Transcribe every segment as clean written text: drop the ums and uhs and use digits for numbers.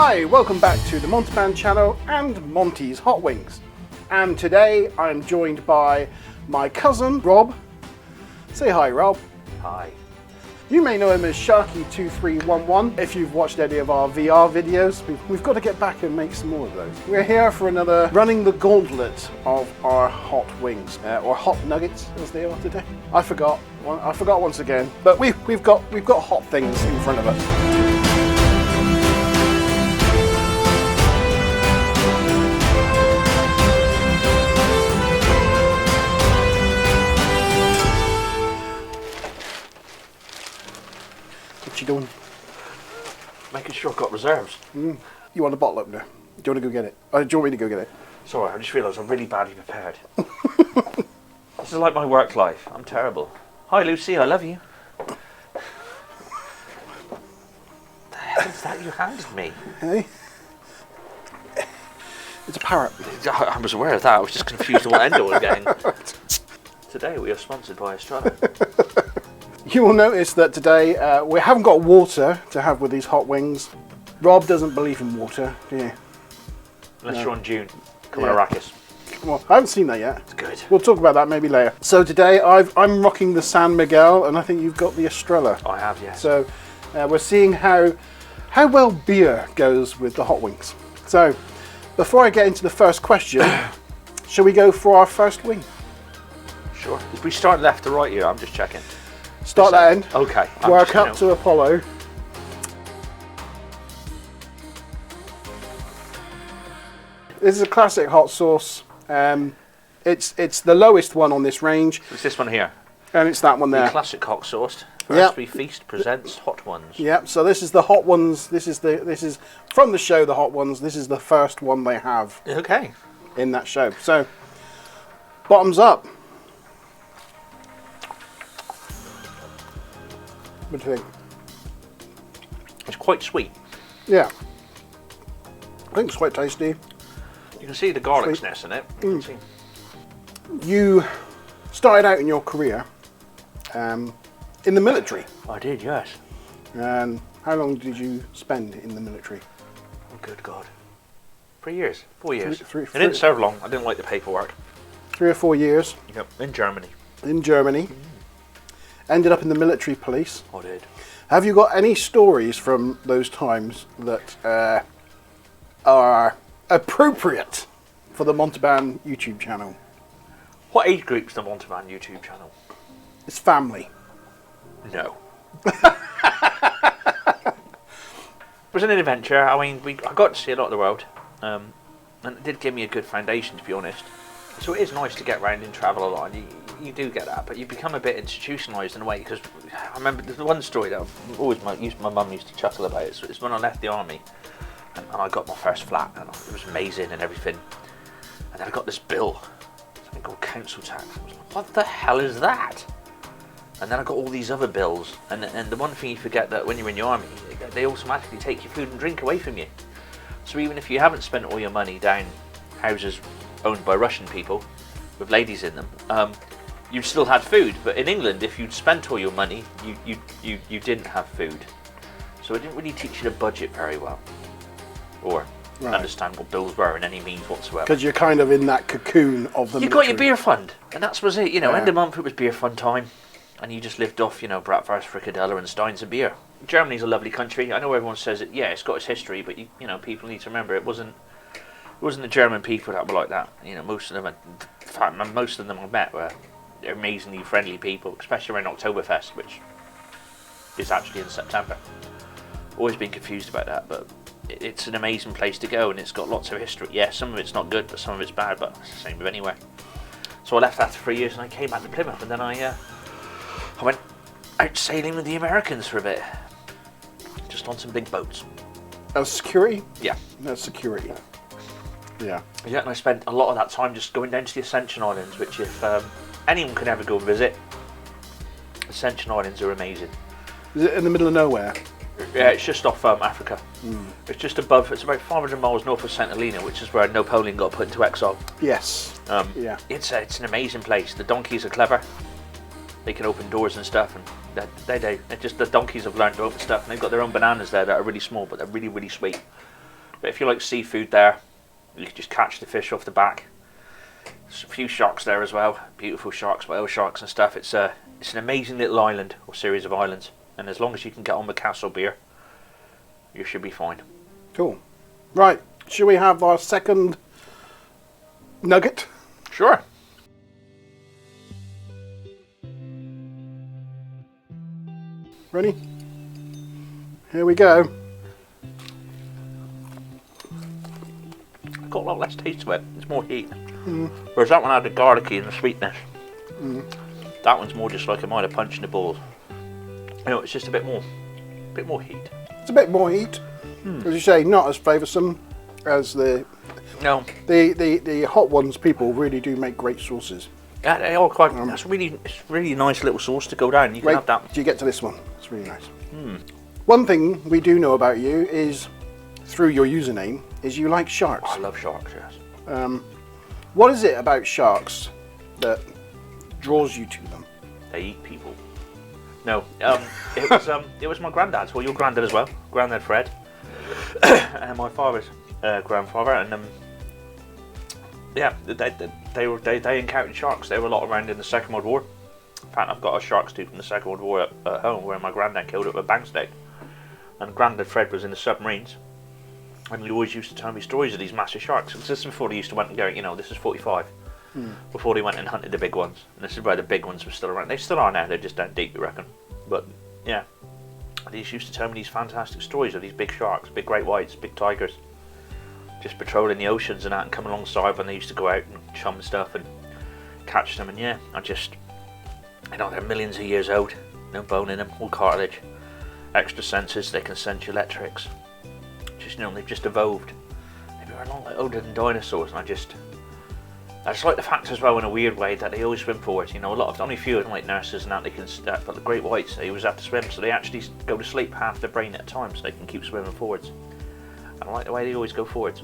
Hi, welcome back to the MONTE'S channel and Montes Hot Wings. And today I'm joined by my cousin Rob. Say hi, Rob. Hi. You may know him as Sharkey2311 if you've watched any of our VR videos. We've got to get back and make some more of those. We're here for another running the gauntlet of our hot wings, or hot nuggets as they are today. I forgot once again, but we've got hot things in front of us. What you doing? Making sure I've got reserves. You want a bottle opener? Do you want to go get it? Or do you want me to go get it? Sorry, I just realised I'm really badly prepared. This is like my work life. I'm terrible. Hi Lucy, I love you. The hell is that you handed me? Hey? It's a parrot. I was aware of that. I was just confused on what end I was getting. Today we are sponsored by Estrella. You will notice that today we haven't got water to have with these hot wings. Rob doesn't believe in water, do you? Unless you're on June. Come on, Arrakis. Well, I haven't seen that yet. It's good. We'll talk about that maybe later. So today I'm rocking the San Miguel, and I think you've got the Estrella. I have, yes. So we're seeing how well beer goes with the hot wings. So before I get into the first question, shall we go for our first wing? Sure. If we start left to right here, I'm just checking. Start that end. Okay. Work up to Apollo. This is a classic hot sauce. It's the lowest one on this range. It's this one here. And it's that one there. The classic hot sauce. Yep. Recipe Feast presents hot ones. Yep. So this is the hot ones. This is from the show, the hot ones. This is the first one they have. Okay. In that show. So bottoms up. What do you think? It's quite sweet. Yeah. I think it's quite tasty. You can see the garlicness in it. You can see. You started out in your career in the military. I did, yes. And how long did you spend in the military? Oh, good God. 3 years. 4 years. Three, I didn't serve long. I didn't like the paperwork. 3 or 4 years. Yep. In Germany. In Germany. Ended up in the military police. I did. Have you got any stories from those times that are appropriate for the Montes YouTube channel? What age group's the Montes YouTube channel? It's family. No. It was an adventure. I mean, I got to see a lot of the world, and it did give me a good foundation, to be honest. So it is nice to get around and travel a lot, and you do get that, but you become a bit institutionalised in a way, because I remember the one story that I've always my mum used to chuckle about. It's when I left the army, and I got my first flat, and it was amazing and everything, and then I got this bill, something called council tax. I was like, what the hell is that? And then I got all these other bills, and the one thing you forget, that when you're in the army, they automatically take your food and drink away from you. So even if you haven't spent all your money down houses owned by Russian people with ladies in them, you still had food. But in England, if you'd spent all your money, you didn't have food. So it didn't really teach you to budget very well, or understand what bills were in any means whatsoever. Because you're kind of in that cocoon of the military. You got your beer fund, and that was it. You know, end of month it was beer fund time, and you just lived off, bratwurst, frikadelle, and steins of beer. Germany's a lovely country. I know everyone says it. Yeah, it's got its history, but you know, people need to remember it wasn't the German people that were like that. Most of them, in fact, most of them I've met were amazingly friendly people, especially around Oktoberfest, which is actually in September. Always been confused about that, but it's an amazing place to go, and it's got lots of history. Yeah, some of it's not good, but some of it's bad, but it's the same with anywhere. So I left after 3 years, and I came back to Plymouth, and then I went out sailing with the Americans for a bit, just on some big boats. As security? Yeah. As security. Yeah. Yeah, and I spent a lot of that time just going down to the Ascension Islands, which if anyone can ever go visit, Ascension Islands are amazing. Is it in the middle of nowhere? Yeah, it's just off Africa. It's just above, it's about 500 miles north of St. Helena, which is where Napoleon got put into exile. Yes. Yeah. It's an amazing place. The donkeys are clever. They can open doors and stuff, and the donkeys have learned to open stuff, and they've got their own bananas there that are really small, but they're really, really sweet. But if you like seafood there, you can just catch the fish off the back. There's a few sharks there as well, beautiful sharks, whale sharks and stuff. It's an amazing little island, or series of islands, and as long as you can get on with castle beer, you should be fine. Cool. Right, should we have our second nugget? Sure. Ready? Here we go. Got a lot less taste to it. It's more heat. Whereas that one had the garlicky and the sweetness. That one's more just like a might have punched in the balls. You know, it's just a bit more heat. It's a bit more heat. As you say, not as flavoursome as the hot ones. People really do make great sauces. Yeah, they are quite. It's really nice little sauce to go down. You can have that. Do you get to this one? It's really nice. One thing we do know about you is, through your username, is you like sharks. Oh, I love sharks. Yes. What is it about sharks that draws you to them? They eat people. No, it was my granddad's. Well, your granddad as well, Granddad Fred, and my father's grandfather, and yeah, they encountered sharks. They were a lot around in the Second World War. In fact, I've got a shark's tooth from the Second World War at home, where my granddad killed it with a bang stick, and Granddad Fred was in the submarines. And he always used to tell me stories of these massive sharks. This is before they used to went and go, you know, this is 45. Before they went and hunted the big ones. And this is where the big ones were still around. They still are now, they're just down deep, you reckon. But, yeah. They used to tell me these fantastic stories of these big sharks, big great whites, big tigers. Just patrolling the oceans and that, and come alongside when they used to go out and chum stuff and catch them. And yeah, you know, they're millions of years old. No bone in them, all cartilage. Extra senses, they can sense your electrics. Just, you know, they've just evolved. They were a lot older than dinosaurs, and I just like the fact as well, in a weird way, that they always swim forward. You know, only a few of them, like nurses and that, they can, but the great whites, they always have to swim, so they actually go to sleep half their brain at a time, so they can keep swimming forwards. And I like the way they always go forwards.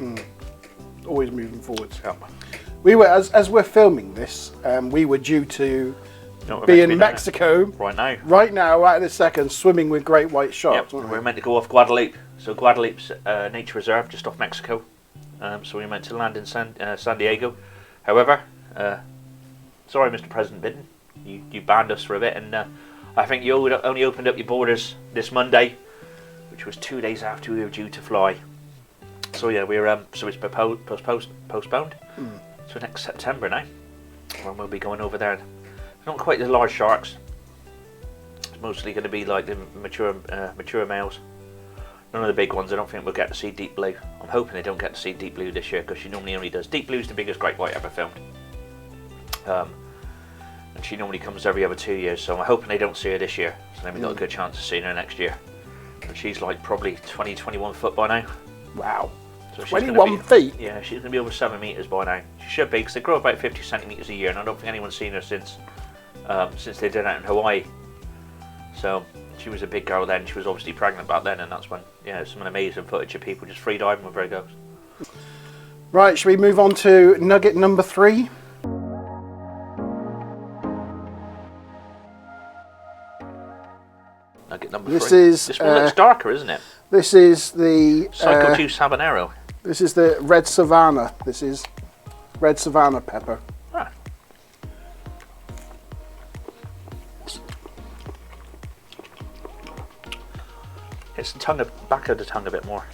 Always moving forwards. Yeah. We were, as we're filming this, we were due to be in Mexico right now, right this second, swimming with great white sharks. Yep. We're meant to go off Guadalupe. So Guadalupe's a nature reserve just off Mexico. So we meant to land in San Diego. However, sorry, Mr. President Biden, you banned us for a bit, and I think you only opened up your borders this Monday, which was 2 days after we were due to fly. So yeah, so it's postponed to next September now, when we'll be going over there. Not quite the large sharks. It's mostly going to be like the mature males. None of the big ones. I don't think we'll get to see deep blue. I'm hoping they don't get to see deep blue this year, because she normally only does. Deep blue's the biggest great white ever filmed. And she normally comes every other 2 years, so I'm hoping they don't see her this year. So then we've got a good chance of seeing her next year. And she's like probably 21 foot by now. Wow. So 21 feet? Yeah, she's going to be over 7 metres by now. She should be, because they grow about 50 centimetres a year, and I don't think anyone's seen her since they did it in Hawaii. So she was a big girl then. She was obviously pregnant back then, and that's when, yeah, some amazing footage of people just free diving with her goes. Right, should we move on to nugget number 3? Nugget number 3. This one looks darker, isn't it? This is the Psycho 2 Habanero. This is the red Savannah. This is red Savannah pepper. Ah. It's the back of the tongue a bit more.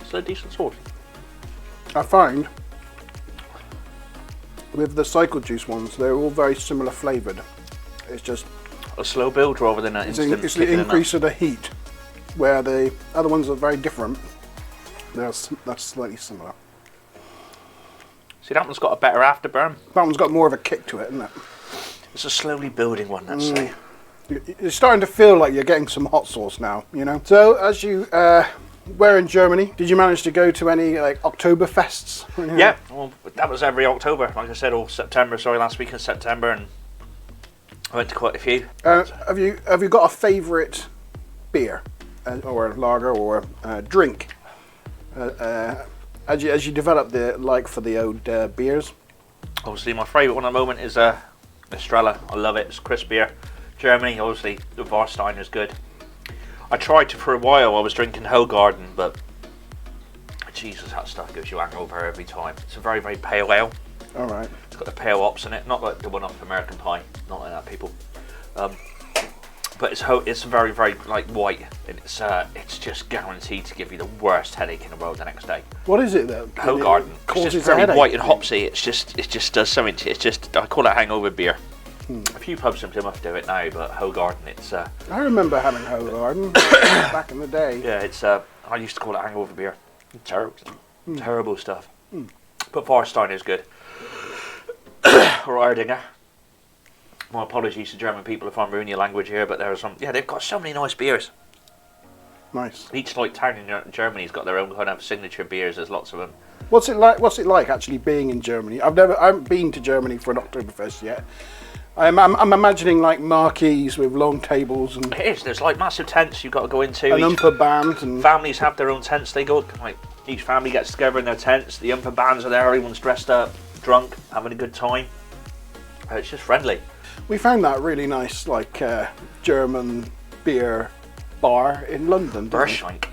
It's a decent sauce. I find with the cycle juice ones, they're all very similar flavoured. It's just a slow build rather than an instant. It's the increase of the heat, where the other ones are very different. That's slightly similar. See, that one's got a better afterburn. That one's got more of a kick to it, isn't it? It's a slowly building one, let's say. You're starting to feel like you're getting some hot sauce now, you know. So as you were in Germany, did you manage to go to any like Oktoberfests? Yeah, well, that was every October, like I said, or September. Sorry, last week in September, and I went to quite a few. Have you got a favourite beer, or lager, or drink? As you develop the like for the old beers. Obviously, my favourite one at the moment is Estrella. I love it. It's crisp beer, Germany, obviously, the Warsteiner is good. I tried to, for a while, I was drinking Hoegaarden, but Jesus, that stuff gives you hangover every time. It's a very, very pale ale. All right. It's got the pale hops in it, not like the one off American Pie, not like that, people. But it's very, very like white, and it's just guaranteed to give you the worst headache in the world the next day. What is it though? Hoegaarden. It's just very white and hopsy. It just does something to it. It's just, I call it hangover beer. A few pubs in Plymouth do it now, but Hoegaarden, it's. I remember having Hoegaarden back in the day. Yeah, it's. I used to call it hangover beer. Terrible stuff. But Warsteiner is good. Or Erdinger. My apologies to German people if I'm ruining your language here, but there are some. Yeah, they've got so many nice beers. Nice. Each like town in Germany's got their own kind of signature beers. There's lots of them. What's it like actually being in Germany? I haven't been to Germany for an Oktoberfest yet. I'm imagining like marquees with long tables and. It is. There's like massive tents you've got to go into. An umpa band and. Families have their own tents. They go like each family gets together in their tents. The umpa bands are there. Everyone's dressed up, drunk, having a good time. It's just friendly. We found that really nice, like German beer bar in London. Berschank.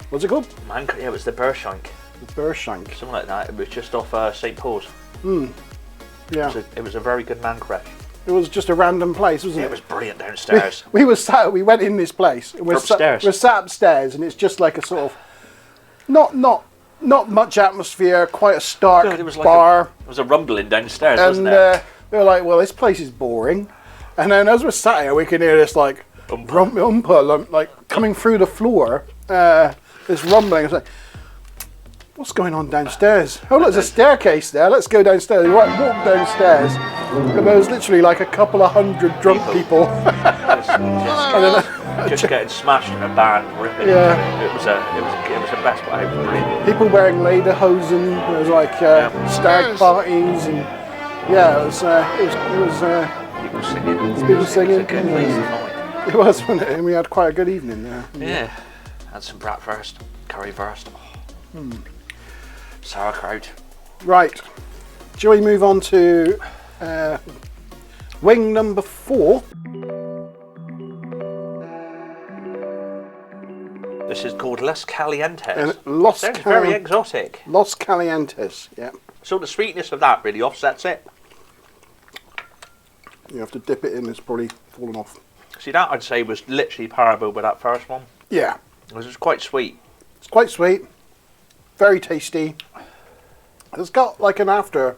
What's it called? Yeah, it was the Berschank. The Berschank. Something like that. It was just off St. Paul's. Yeah. It was a very good man crash. It was just a random place, wasn't it? It was brilliant downstairs. We went in this place. And we're upstairs. We're sat upstairs, and it's just like a sort of not much atmosphere, quite a stark bar. It was a rumbling downstairs, wasn't it? They were like, well, this place is boring. And then as we're sat here, we can hear this like umpa like coming through the floor. This rumbling. It's like, what's going on downstairs? Oh, look, there's a staircase there. Let's go downstairs. We walk downstairs, and there was literally like a couple of hundred drunk people. just getting smashed in a band, ripping. Yeah. It was the best part. It was brilliant. People wearing lederhosen. There was like stag parties and. Yeah, it was people singing. People singing. It was a good place to find. It was, wasn't it? And we had quite a good evening there. Yeah. Had some bratwurst, currywurst, sauerkraut. Right. Shall we move on to wing number 4? This is called Los Calientes. Sounds very exotic. Los Calientes, yeah. So the sweetness of that really offsets it. You have to dip it in, it's probably fallen off. See, that I'd say was literally parable with that first one. Yeah. It was just quite sweet. It's quite sweet. Very tasty. It's got like an after.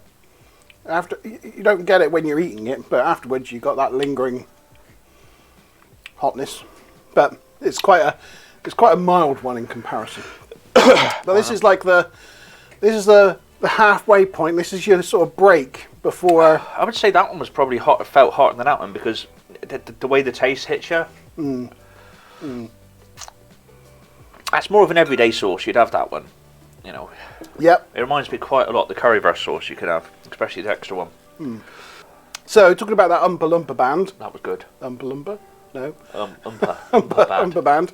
You don't get it when you're eating it, but afterwards you got that lingering hotness. But it's quite a mild one in comparison. But this is like the halfway point. This is your sort of break before. I would say that one was probably felt hotter than that one because the way the taste hits you. That's more of an everyday sauce. You'd have that one, you know. Yep. It reminds me quite a lot of the currywurst sauce you could have, especially the extra one. So talking about that Oompa Loompa band. That was good. Oompa Loompa? No. Oompa band.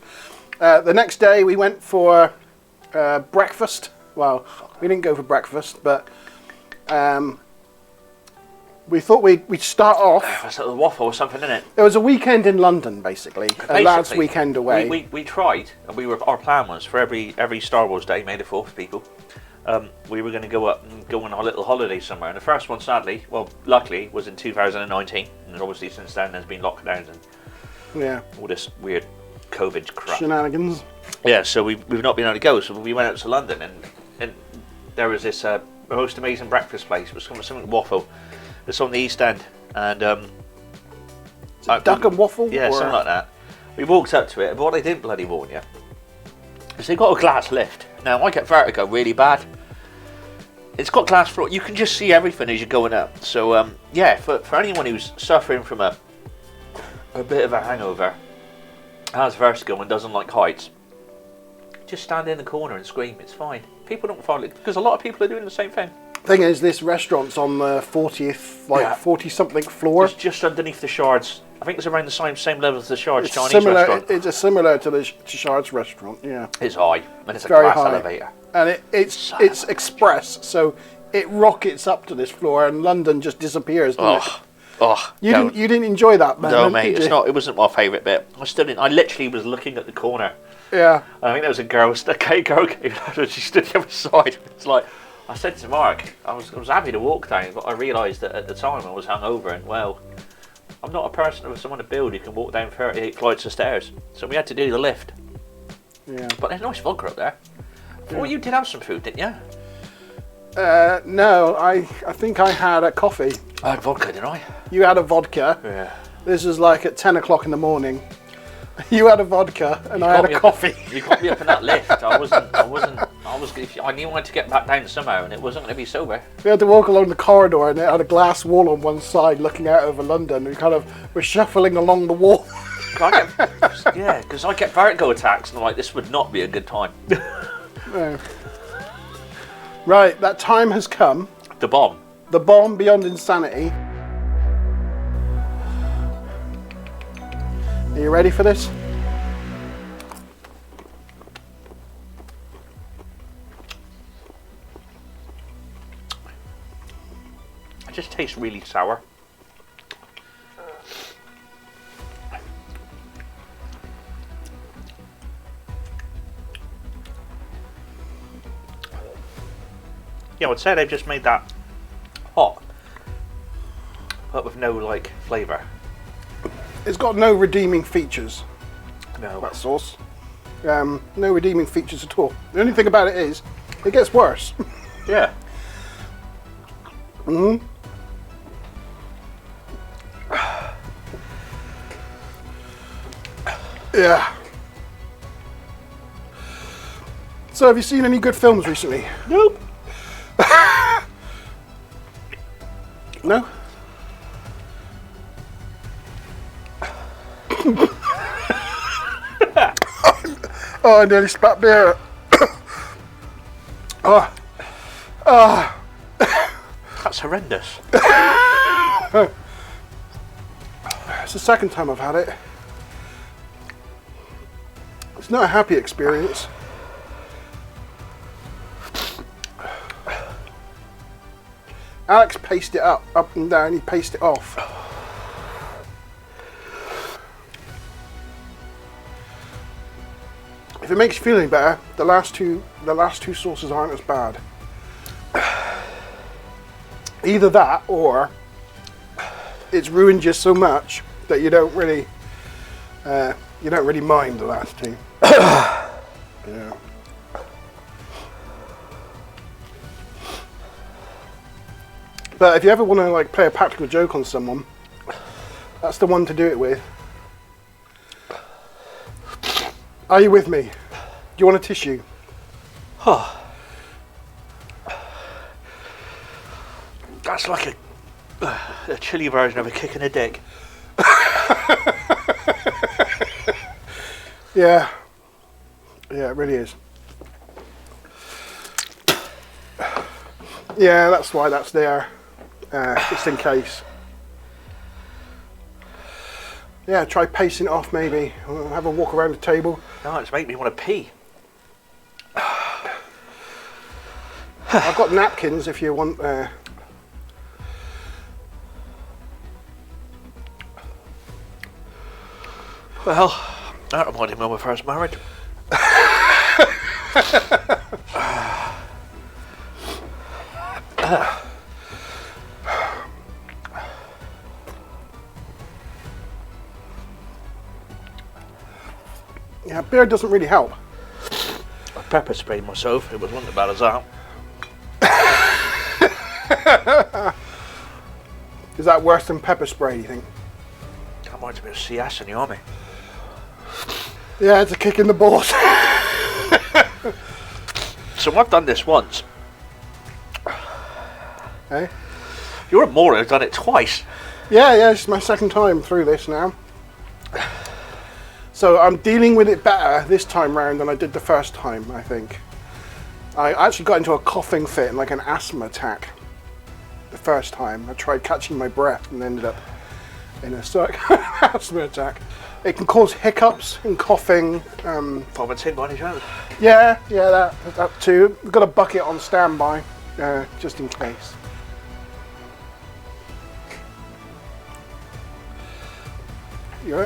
The next day we went for breakfast. Well, we didn't go for breakfast, but we thought we'd start off. There's a waffle or something in it. There was a weekend in London, basically. A lad's weekend away. We tried, and our plan was for every Star Wars Day, May the 4th, people. We were going to go up and go on our little holiday somewhere. And the first one, sadly, well, luckily, was in 2019. And obviously since then there's been lockdowns and all this weird COVID crap. Shenanigans. Yeah, so we've not been able to go. So we went out to London, and there was this most amazing breakfast place. It was something waffle. It's on the East End, and duck and waffle. Yeah, something like that. We walked up to it, and what they didn't bloody warn you is they got a glass lift. Now I get vertigo really bad. It's got glass floor. You can just see everything as you're going up. So yeah, for anyone who's suffering from a bit of a hangover, has vertigo and doesn't like heights, just stand in the corner and scream. It's fine. People don't follow it because a lot of people are doing the same thing. Thing is, this restaurant's on the 40-something floor. Just underneath the Shards. I think it's around the same level as the Shards Chinese restaurant. It's similar to the Shards restaurant, yeah. It's high, and it's a very glass high elevator. And it's express, so it rockets up to this floor, and London just disappears, doesn't it? Oh, You didn't enjoy that moment, no, mate. did It's you? not. It wasn't my favourite bit. I stood in. I literally was looking at the corner. Yeah. I think there was a girl came out and she stood the other side. It's like, I said to Mark, I was happy to walk down, but I realised that at the time I was hungover and, well, I'm not a person with someone to build who can walk down 38 flights of stairs. So we had to do the lift. Yeah. But there's nice vodka up there. Well, you did have some food, didn't you? No, I think I had a coffee. I had vodka, didn't I? You had a vodka. Yeah. This was like at 10 o'clock in the morning. You had a vodka and I had a coffee. You got me up in that lift. I knew I had to get back down somehow and it wasn't going to be sober. We had to walk along the corridor and it had a glass wall on one side looking out over London. We kind of were shuffling along the wall. Yeah, because I get vertigo attacks and I'm like, this would not be a good time. No. Right, that time has come. The bomb. The bomb beyond insanity. Are you ready for this? It just tastes really sour. Yeah, I'd say they've just made that hot, but with no like flavour. It's got no redeeming features, No. that sauce. No redeeming features at all. The only thing about it is, it gets worse. Yeah. Mm-hmm. Yeah. So, have you seen any good films recently? Nope. No? Oh, I nearly spat beer. Oh. Oh. That's horrendous. It's the second time I've had it. It's not a happy experience. Alex paced it up and down, he paced it off. If it makes you feel any better, the last two sauces aren't as bad. Either that or it's ruined you so much that you don't really mind the last two. Yeah. But if you ever want to like play a practical joke on someone, that's the one to do it with. Are you with me? Do you want a tissue? That's like a chilly version of a kick in the dick. Yeah. Yeah, it really is. Yeah, that's why that's there. Just in case. Yeah, try pacing it off maybe. Have a walk around the table. No, it's making me want to pee. I've got napkins if you want. Well, that reminded me of my first marriage. Yeah, beer doesn't really help. I pepper sprayed myself. It wasn't as bad as that. Is that worse than pepper spray, you think? That reminds me of CS in the army. Yeah, it's a kick in the balls. So I've done this once. Eh? You're a moron. I've done it twice. Yeah, it's my second time through this now. So I'm dealing with it better this time round than I did the first time, I think. I actually got into a coughing fit and like an asthma attack the first time. I tried catching my breath and ended up in a asthma attack. It can cause hiccups and coughing. Vomiting by any chance? Yeah, that too. We've got a bucket on standby, just in case. You're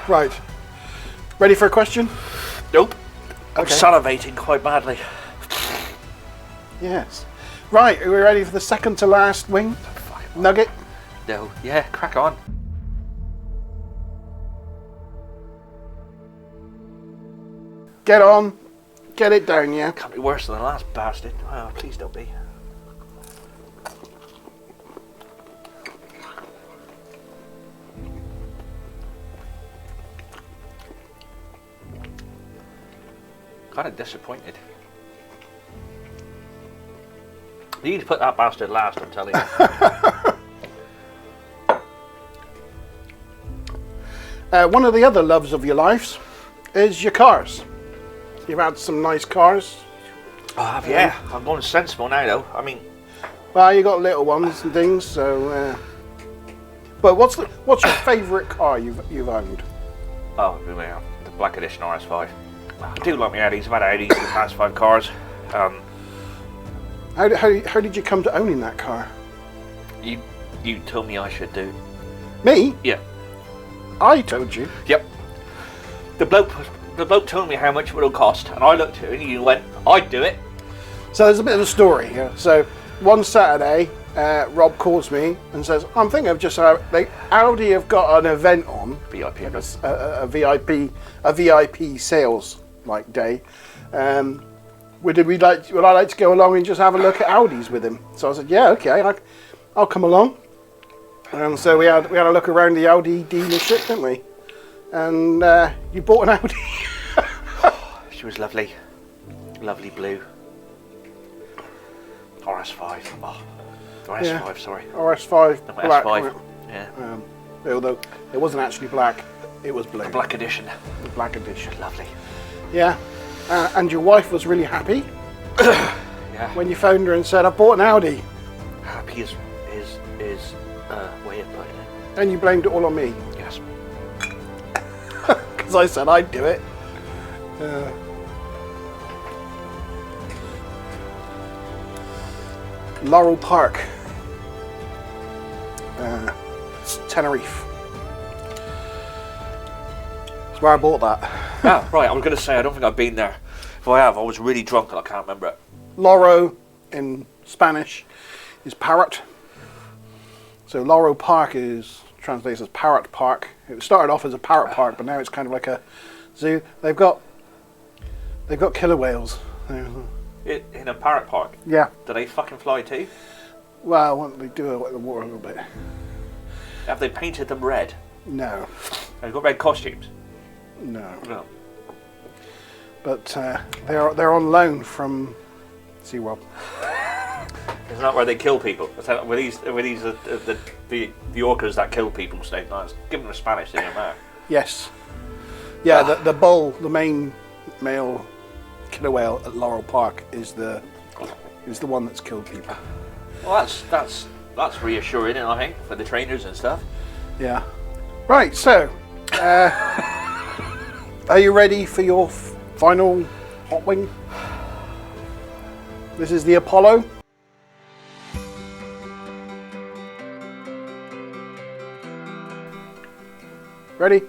right. Ready for a question? Nope. I'm Okay. salivating quite badly. Yes. Right, are we ready for the second to last wing? Nugget? No. Yeah, crack on. Get on. Get it down, yeah? Can't be worse than the last bastard. Oh, please don't be. Kind of disappointed. You need to put that bastard last, I'm telling you. One of the other loves of your lives is your cars. You've had some nice cars. Oh, yeah. I'm going sensible now, though. I mean, Well, you got little ones and things, so. But what's your favourite car you've owned? oh, the Black Edition RS5. I do like my Audis. I've had Audis in the past 5 cars. How did you come to owning that car? You told me I should do. Me? Yeah. I told you. Yep. The bloke told me how much it would cost, and I looked at it and you went, I'd do it. So there's a bit of a story here. So one Saturday, Rob calls me and says, I'm thinking of just Audi have got an event on, VIP. a VIP sales like day. Would I like to go along and just have a look at Audis with him? So I said, yeah, okay, I'll come along. And so we had a look around the Audi dealership, didn't we? And you bought an Audi. She was lovely. Lovely blue. RS5. Oh, RS5, Yeah. sorry. RS5 No, black. S5. Yeah. Although it wasn't actually black, it was blue. The Black Edition. The black edition. Lovely. Yeah. And your wife was really happy Yeah. when you phoned her and said, I bought an Audi. Happy is way of putting it. And you blamed it all on me. Yes. Because I said I'd do it. Laurel Park. Tenerife. That's where I bought that. Ah, right, I was going to say, I don't think I've been there. If I have, I was really drunk and I can't remember it. Loro in Spanish is parrot. So Laurel Park is translates as Parrot Park. It started off as a parrot park, but now it's kind of like a zoo. They've got killer whales. In a parrot park? Yeah. Do they fucking fly too? Well, they do it the water a little bit. Have they painted them red? No. They've got red costumes? No. No. But they're on loan from SeaWorld. Isn't that where they kill people? Were these the orcas that kill people? State nice. Give them a Spanish, they don't matter. Yes. Yeah, the bull, the main male killer whale at Laurel Park is the one that's killed people. Well, that's reassuring, I think, for the trainers and stuff. Yeah. Right. So, are you ready for your final hot wing? This is the Apollo. Ready?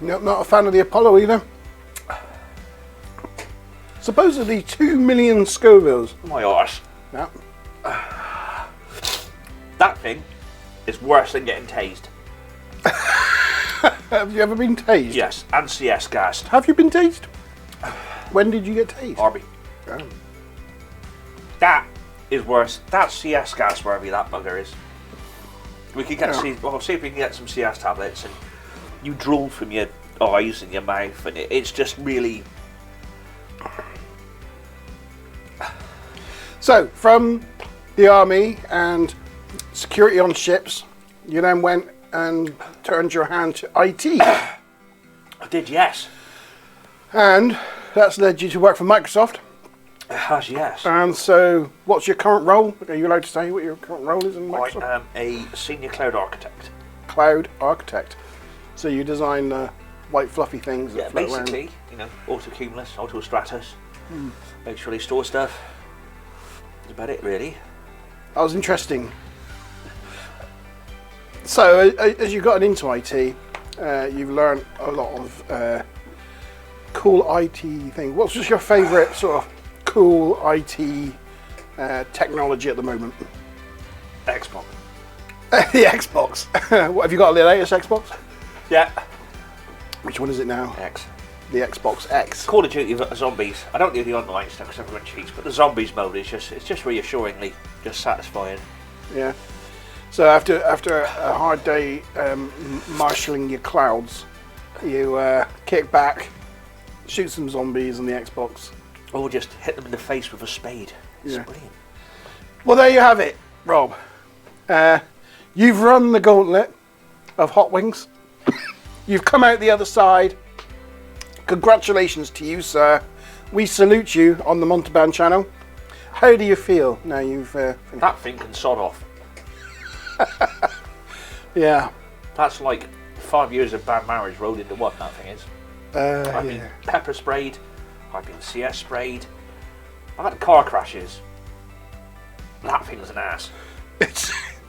Not a fan of the Apollo either. Supposedly 2 million Scovilles. My arse. Yeah. That thing is worse than getting tased. Have you ever been tased? Yes, and CS gassed. Have you been tased? When did you get tased? Arby. Oh. That is worse. That's CS gas, wherever that bugger is. We could get see if we can get some CS tablets, and you drool from your eyes and your mouth, and it's just really. So, from the army and security on ships, you then went and turned your hand to IT. I did, yes. And that's led you to work for Microsoft. It has, yes. And so, what's your current role? Are you allowed to say what your current role is in Microsoft? I am a senior cloud architect. Cloud architect. So you design white fluffy things that float around. Basically, you know, autocumulus, autostratus. Make sure they store stuff. That's about it, really. That was interesting. So, as you gotten into IT, you've learned a lot of cool IT things. What's just your favourite sort of cool IT technology at the moment? Xbox. The Xbox. What have you got? The latest Xbox? Yeah. Which one is it now? X. The Xbox X. Call of Duty Zombies. I don't do the online stuff because everyone cheats, but the zombies mode is just reassuringly just satisfying. Yeah. So after a hard day marshalling your clouds, you kick back, shoot some zombies on the Xbox. Or just hit them in the face with a spade. It's brilliant. Well, there you have it, Rob. You've run the gauntlet of Hot Wings. You've come out the other side. Congratulations to you, sir. We salute you on the Montes channel. How do you feel now you've finished? That thing can sod off. Yeah. That's like 5 years of bad marriage rolled into one, that thing is. I've been pepper sprayed. I've been CS sprayed. I've had car crashes. That thing's an ass.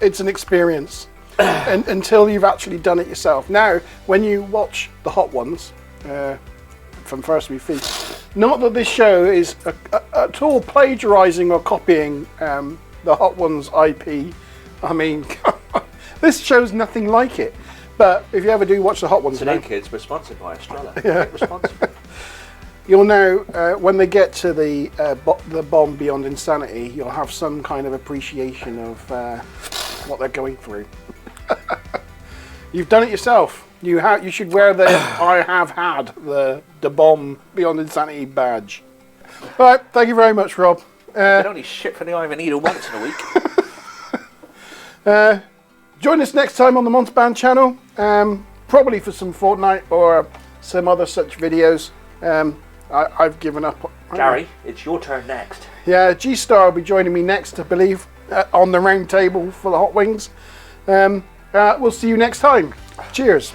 It's an experience until you've actually done it yourself. Now, when you watch the Hot Ones from First We Feed, not that this show is at all plagiarising or copying the Hot Ones IP. I mean, this show's nothing like it. But if you ever do watch the Hot Ones, today, kids, we're sponsored by Estrella. Yeah. Responsible. You'll know when they get to the bomb beyond insanity, you'll have some kind of appreciation of what they're going through. You've done it yourself. You should wear the I have had the bomb beyond insanity badge. All right, thank you very much, Rob. You can only shit for the eye of a needle once in a week. Join us next time on the Montes channel, probably for some Fortnite or some other such videos. I've given up. Gary, it's your turn next. Yeah, G-Star will be joining me next, I believe, on the round table for the Hot Wings. We'll see you next time. Cheers.